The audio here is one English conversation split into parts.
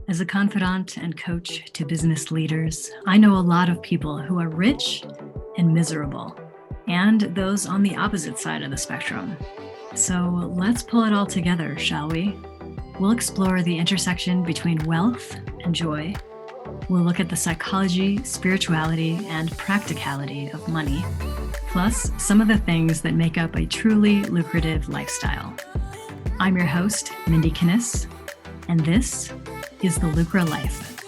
As a confidant and coach to business leaders, I know a lot of people who are rich and miserable, and those on the opposite side of the spectrum. So let's pull it all together, shall we? We'll explore the intersection between wealth and joy. We'll look at the psychology, spirituality, and practicality of money, plus some of the things that make up a truly lucrative lifestyle. I'm your host, Mindy Kinnis, and this is the Lucra Life.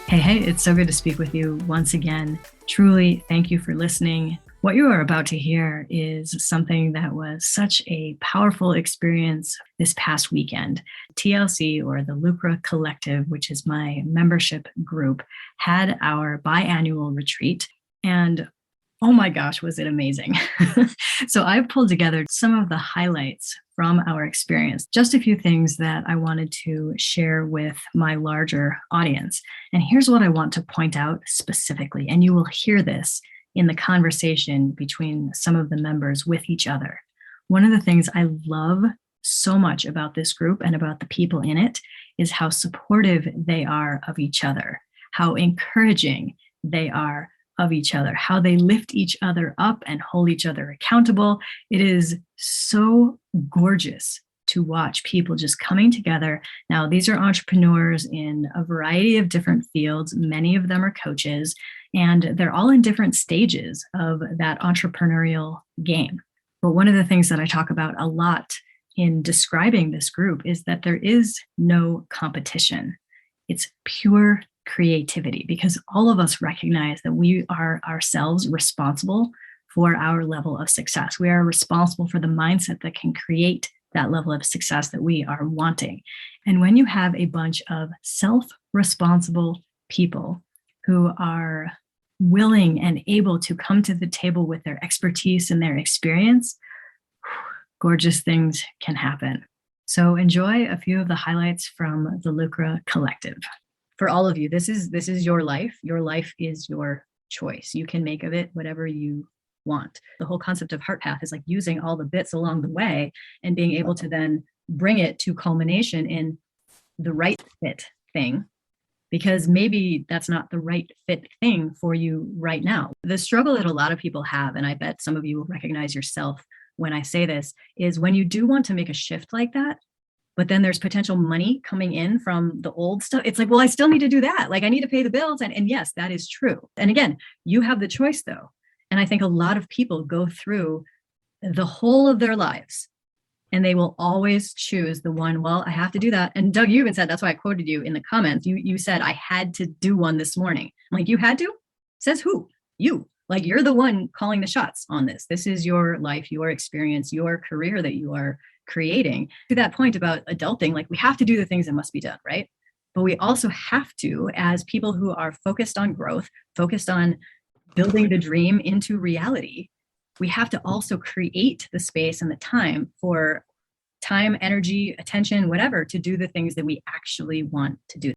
Hey, it's so good to speak with you once again. Truly, thank you for listening. What you are about to hear is something that was such a powerful experience this past weekend. TLC, or the Lucra Collective, which is my membership group, had our biannual retreat. And oh my gosh, was it amazing. So I've pulled together some of the highlights from our experience, just a few things that I wanted to share with my larger audience. And here's what I want to point out specifically, and you will hear this in the conversation between some of the members with each other. One of the things I love so much about this group and about the people in it is how supportive they are of each other, how encouraging they are of each other, how they lift each other up and hold each other accountable. It is so gorgeous to watch people just coming together. Now, these are entrepreneurs in a variety of different fields. Many of them are coaches, and they're all in different stages of that entrepreneurial game. But one of the things that I talk about a lot in describing this group is that there is no competition. It's pure creativity, because all of us recognize that we are ourselves responsible for our level of success. We are responsible for the mindset that can create that level of success that we are wanting. And when you have a bunch of self-responsible people who are willing and able to come to the table with their expertise and their experience, gorgeous things can happen. So enjoy a few of the highlights from the Lucra Collective. For all of you, this is your life. Your life is your choice. You can make of it whatever you want. The whole concept of heart path is like using all the bits along the way and being able to then bring it to culmination in the right fit thing, because maybe that's not the right fit thing for you right now. The struggle that a lot of people have, and I bet some of you will recognize yourself when I say this, is when you do want to make a shift like that, but then there's potential money coming in from the old stuff. It's like, well, I still need to do that. Like, I need to pay the bills. And yes, that is true. And again, you have the choice though. And I think a lot of people go through the whole of their lives and they will always choose the one, well, I have to do that. And Doug, you even said, that's why I quoted you in the comments. You said, I had to do one this morning. I'm like, you had to? Says who? You. Like, you're the one calling the shots on this. This is your life, your experience, your career that you are creating. To that point about adulting, like, we have to do the things that must be done, right? But we also have to, as people who are focused on growth, focused on building the dream into reality, we have to also create the space and the time for time, energy, attention, whatever, to do the things that we actually want to do.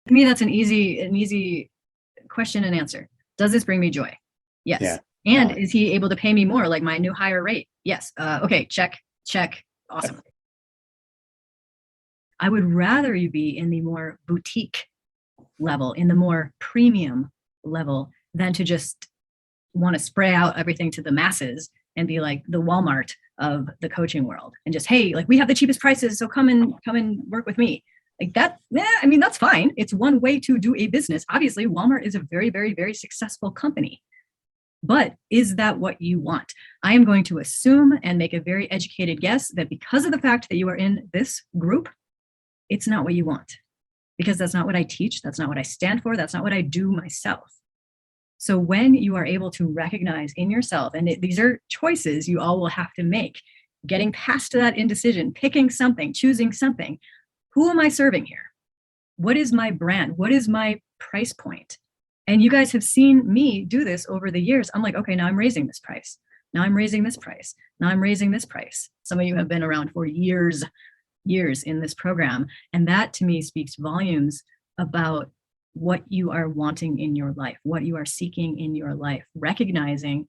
To me, that's an easy question and answer. Does this bring me joy? Yes. Yeah. And is he able to pay me more, like my new higher rate? Yes. Okay, check. Awesome. I would rather you be in the more boutique level, in the more premium level, than to just want to spray out everything to the masses and be like the Walmart of the coaching world and just, hey, like, we have the cheapest prices, so come and work with me. Like that, I mean, that's fine. It's one way to do a business. Obviously, Walmart is a very, very, very successful company. But is that what you want? I am going to assume and make a very educated guess that because of the fact that you are in this group, it's not what you want. Because that's not what I teach. That's not what I stand for. That's not what I do myself. So when you are able to recognize in yourself, and these are choices you all will have to make, getting past that indecision, picking something, choosing something. Who am I serving here? What is my brand? What is my price point? And you guys have seen me do this over the years. I'm like, okay, now I'm raising this price. Now I'm raising this price. Now I'm raising this price. Some of you have been around for years in this program. And that to me speaks volumes about what you are wanting in your life, what you are seeking in your life, recognizing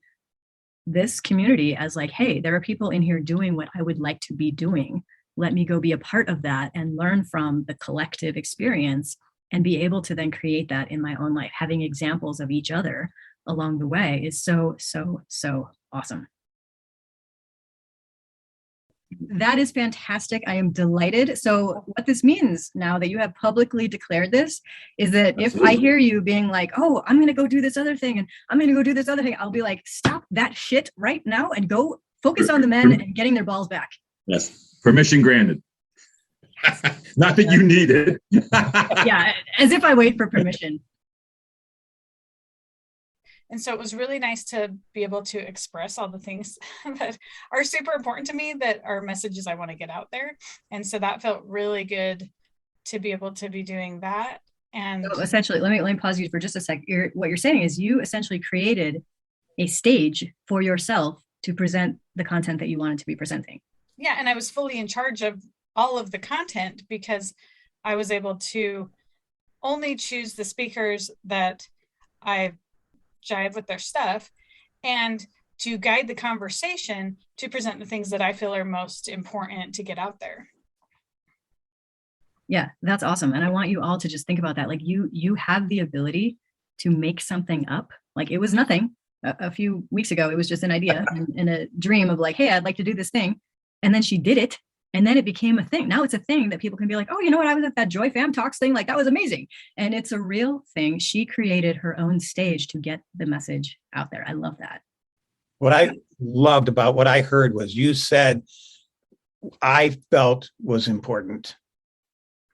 this community as like, hey, there are people in here doing what I would like to be doing. let me go be a part of that and learn from the collective experience and be able to then create that in my own life. Having examples of each other along the way is so, so, so awesome. That is fantastic. I am delighted. So what this means now that you have publicly declared this is that if I hear you being like, oh, I'm going to go do this other thing and I'm going to go do this other thing, I'll be like, stop that shit right now and go focus on the men and getting their balls back. Yes. Permission granted. Not that you need it. Yeah. As if I wait for permission. And so it was really nice to be able to express all the things that are super important to me, that are messages I want to get out there. And so that felt really good to be able to be doing that. And so essentially, let me pause you for just a sec. What you're saying is you essentially created a stage for yourself to present the content that you wanted to be presenting. Yeah. And I was fully in charge of all of the content because I was able to only choose the speakers that I jive with their stuff and to guide the conversation to present the things that I feel are most important to get out there. Yeah, that's awesome. And I want you all to just think about that. Like you have the ability to make something up. Like it was nothing a few weeks ago. It was just an idea and a dream of like, hey, I'd like to do this thing. And then she did it. And then it became a thing. Now it's a thing that people can be like, oh, you know what? I was at that Joy Fam Talks thing. Like that was amazing. And it's a real thing. She created her own stage to get the message out there. I love that. What I loved about what I heard was you said, I felt was important.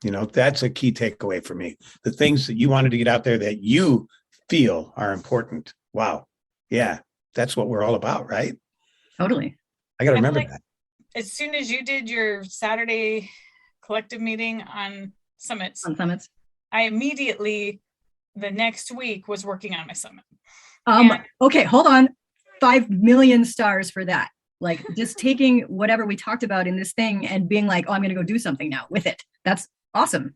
You know, that's a key takeaway for me. The things that you wanted to get out there that you feel are important. Wow. Yeah. That's what we're all about, right? Totally. I got to remember that. As soon as you did your Saturday collective meeting on summits, I immediately, the next week, was working on my summit. Okay, hold on. 5 million stars for that. Like just taking whatever we talked about in this thing and being like, oh, I'm going to go do something now with it. That's awesome.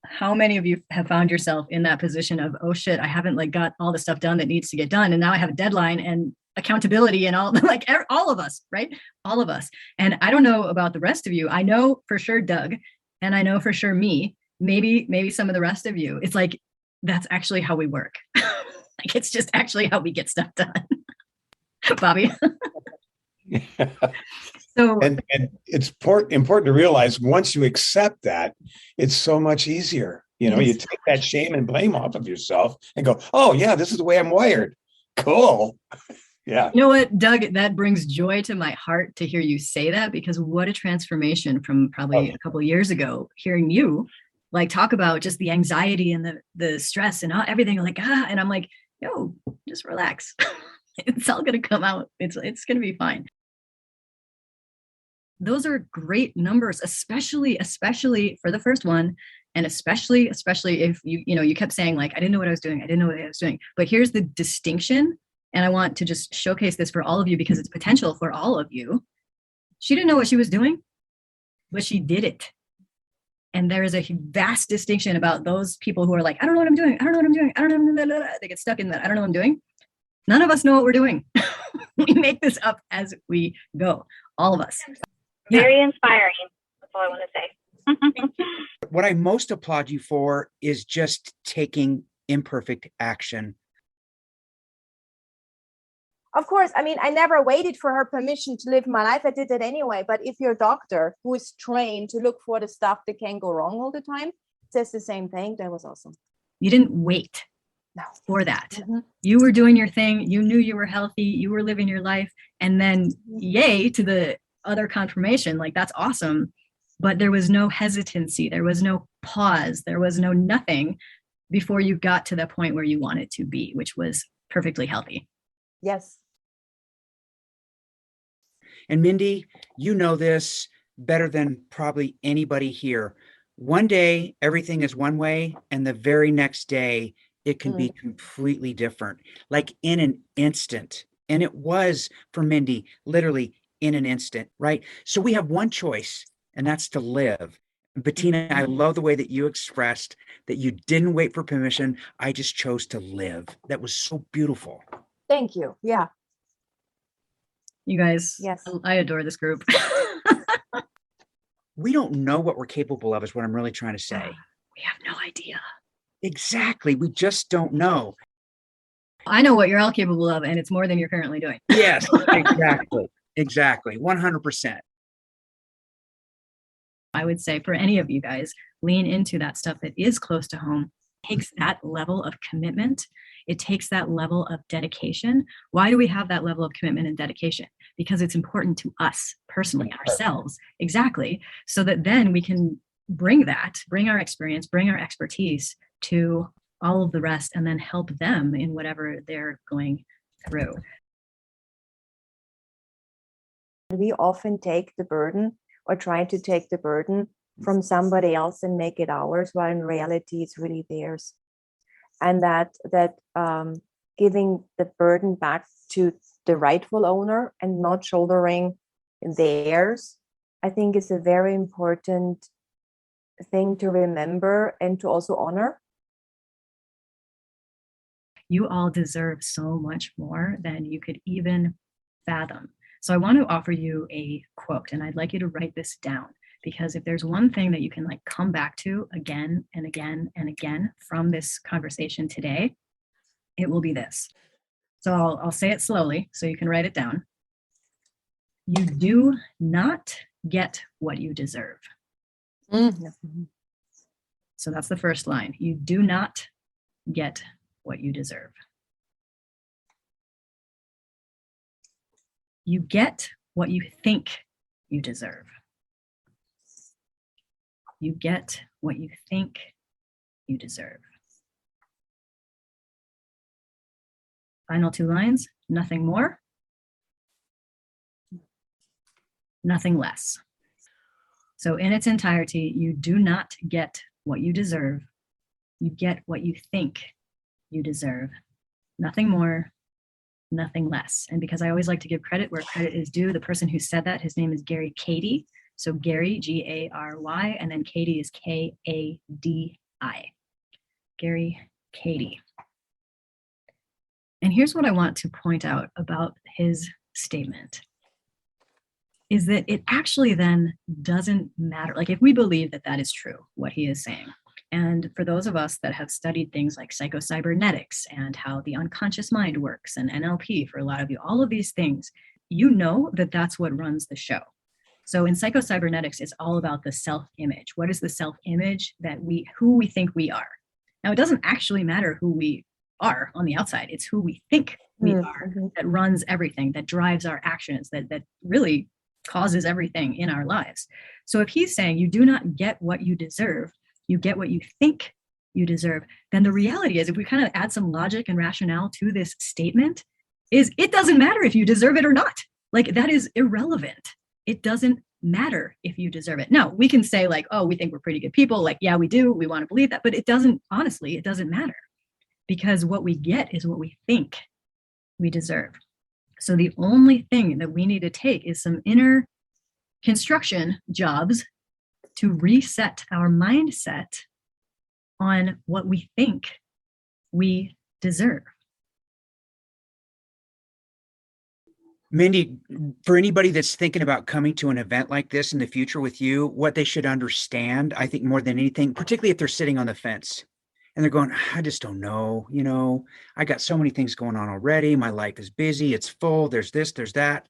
How many of you have found yourself in that position of, oh shit, I haven't like got all the stuff done that needs to get done. And now I have a deadline and accountability and all, like all of us, right? All of us. And I don't know about the rest of you. I know for sure Doug, and I know for sure me, maybe some of the rest of you. It's like, that's actually how we work. Like, it's just actually how we get stuff done. Bobby. So, and it's important to realize once you accept that, it's so much easier. You know, you take that shame and blame off of yourself and go, oh yeah, this is the way I'm wired. Cool. Yeah. You know what, Doug, that brings joy to my heart to hear you say that, because what a transformation from probably a couple of years ago, hearing you like talk about just the anxiety and the stress and everything like, and I'm like, yo, just relax. It's all going to come out. It's going to be fine. Those are great numbers, especially for the first one. And especially if you kept saying like, I didn't know what I was doing. I didn't know what I was doing. But here's the distinction. And I want to just showcase this for all of you because it's potential for all of you. She didn't know what she was doing, but she did it. And there is a vast distinction about those people who are like, I don't know what I'm doing. I don't know what I'm doing. I don't know. They get stuck in that. I don't know what I'm doing. None of us know what we're doing. We make this up as we go. All of us. Very inspiring. That's all I want to say. What I most applaud you for is just taking imperfect action. Of course, I mean, I never waited for her permission to live my life. I did it anyway. But if your doctor, who is trained to look for the stuff that can go wrong all the time, says the same thing, that was awesome. You didn't wait for that. Mm-hmm. You were doing your thing. You knew you were healthy. You were living your life. And then yay to the other confirmation. Like, that's awesome. But there was no hesitancy. There was no pause. There was no nothing before you got to the point where you wanted to be, which was perfectly healthy. Yes. And Mindy, you know this better than probably anybody here. One day, everything is one way, and the very next day, it can be completely different, like in an instant. And it was for Mindy, literally in an instant, right? So we have one choice, and that's to live. Bettina, I love the way that you expressed that you didn't wait for permission. I just chose to live. That was so beautiful. Thank you. Yeah. You guys, Yes. I adore this group. We don't know what we're capable of, is what I'm really trying to say. We have no idea. Exactly. We just don't know. I know what you're all capable of, and it's more than you're currently doing. Yes, exactly. Exactly. 100%. I would say for any of you guys, lean into that stuff that is close to home. It takes that level of commitment. It takes that level of dedication. Why do we have that level of commitment and dedication? Because it's important to us personally, ourselves. Exactly. So that then we can bring our experience, bring our expertise to all of the rest, and then help them in whatever they're going through. We often take the burden or try to take the burden from somebody else and make it ours, while in reality it's really theirs. And that giving the burden back to the rightful owner and not shouldering theirs, I think is a very important thing to remember and to also honor. You all deserve so much more than you could even fathom. So I want to offer you a quote, and I'd like you to write this down, because if there's one thing that you can come back to again and again and again from this conversation today, it will be this. So I'll say it slowly so you can write it down. You do not get what you deserve. Mm-hmm. So that's the first line. You do not get what you deserve. You get what you think you deserve. You get what you think you deserve. Final two lines, nothing more, nothing less. So in its entirety, you do not get what you deserve. You get what you think you deserve. Nothing more, nothing less. And because I always like to give credit where credit is due, the person who said that, his name is Gary Cady. So Gary, Gary, and then Cady is Kadi. Gary Cady. And here's what I want to point out about his statement, is that it actually then doesn't matter. Like if we believe that that is true, what he is saying, and for those of us that have studied things like psychocybernetics and how the unconscious mind works, and NLP for a lot of you, all of these things, you know that that's what runs the show. So in psychocybernetics, it's all about the self-image. What is the self-image that who we think we are? Now, it doesn't actually matter who we are on the outside. It's who we think we are that runs everything, that drives our actions, that really causes everything in our lives. So if he's saying you do not get what you deserve, you get what you think you deserve, then the reality is, if we kind of add some logic and rationale to this statement, is it doesn't matter if you deserve it or not. Like that is irrelevant. It doesn't matter if you deserve it. Now, we can say like, oh, we think we're pretty good people. Like, yeah, we do. We want to believe that. But it doesn't, honestly, it doesn't matter, because what we get is what we think we deserve. So the only thing that we need to take is some inner construction jobs to reset our mindset on what we think we deserve. Mindy, for anybody that's thinking about coming to an event like this in the future with you, what they should understand, I think more than anything, particularly if they're sitting on the fence and they're going, I just don't know, I got so many things going on already. My life is busy. It's full. There's this, there's that.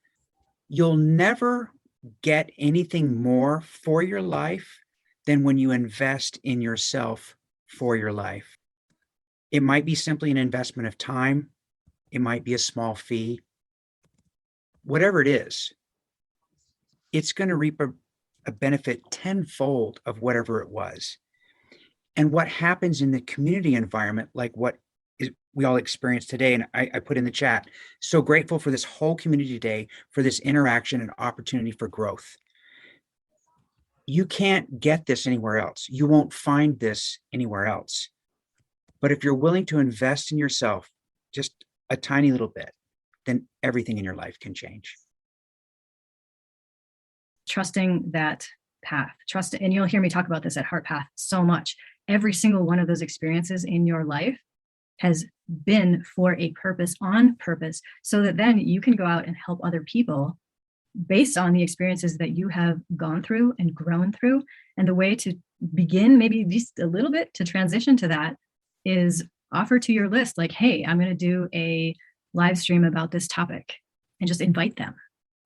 You'll never get anything more for your life than when you invest in yourself for your life. It might be simply an investment of time. It might be a small fee. Whatever it is, it's going to reap a benefit tenfold of whatever it was. And what happens in the community environment, like what we all experience today, and I put in the chat, so grateful for this whole community today, for this interaction and opportunity for growth. You can't get this anywhere else. You won't find this anywhere else. But if you're willing to invest in yourself just a tiny little bit, then everything in your life can change. Trusting that path, and you'll hear me talk about this at Heart Path so much. Every single one of those experiences in your life has been for a purpose, on purpose, so that then you can go out and help other people based on the experiences that you have gone through and grown through. And the way to begin, maybe just a little bit to transition to that, is offer to your list, like, hey, I'm going to do a live stream about this topic, and just invite them.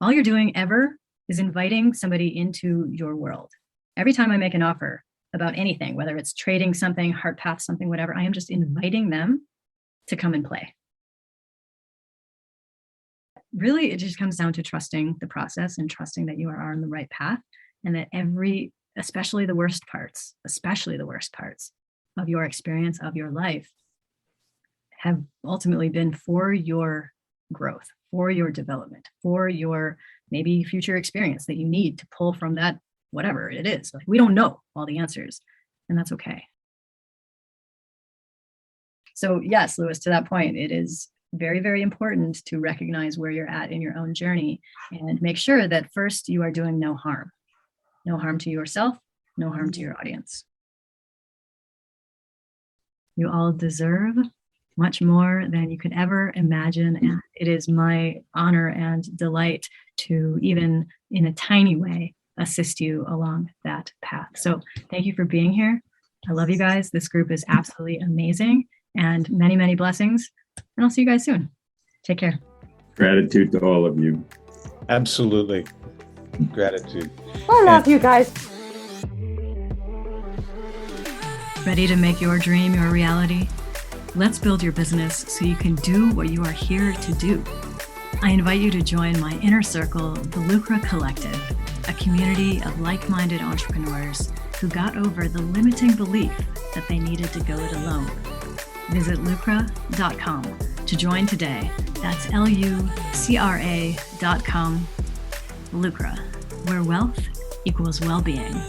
All you're doing ever is inviting somebody into your world. Every time I make an offer about anything, whether it's trading something, heart path, something, whatever, I am just inviting them to come and play. Really, it just comes down to trusting the process and trusting that you are on the right path, and that especially the worst parts of your experience, of your life, have ultimately been for your growth, for your development, for your maybe future experience that you need to pull from that, whatever it is. Like, we don't know all the answers, and that's okay. So yes, Lewis, to that point, it is very, very important to recognize where you're at in your own journey and make sure that first you are doing no harm to yourself, no harm to your audience. You all deserve much more than you could ever imagine. And it is my honor and delight to, even in a tiny way, assist you along that path. So thank you for being here. I love you guys. This group is absolutely amazing, and many, many blessings. And I'll see you guys soon. Take care. Gratitude to all of you. Absolutely. Gratitude. I love you guys. Ready to make your dream your reality? Let's build your business so you can do what you are here to do. I invite you to join my inner circle, the Lucra Collective, a community of like-minded entrepreneurs who got over the limiting belief that they needed to go it alone. Visit lucra.com to join today. That's lucra.com. Lucra, where wealth equals well-being.